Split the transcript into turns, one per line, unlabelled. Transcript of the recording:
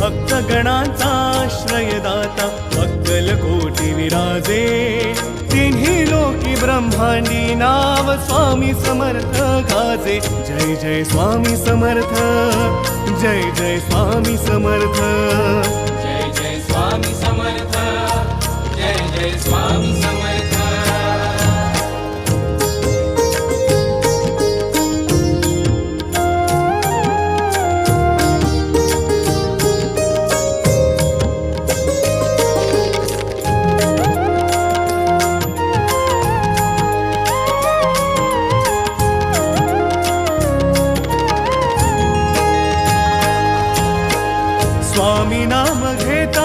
भक्तगणांचा आश्रयदाता अक्कलकोटी विराजे तिन्ही लोकी ब्रह्मांडी नाव स्वामी समर्थ गाजे जय जय स्वामी समर्थ जय जय स्वामी समर्थ
जय जय स्वामी समर्थ जय जय स्वामी समर्थ
स्वामी नाम घेता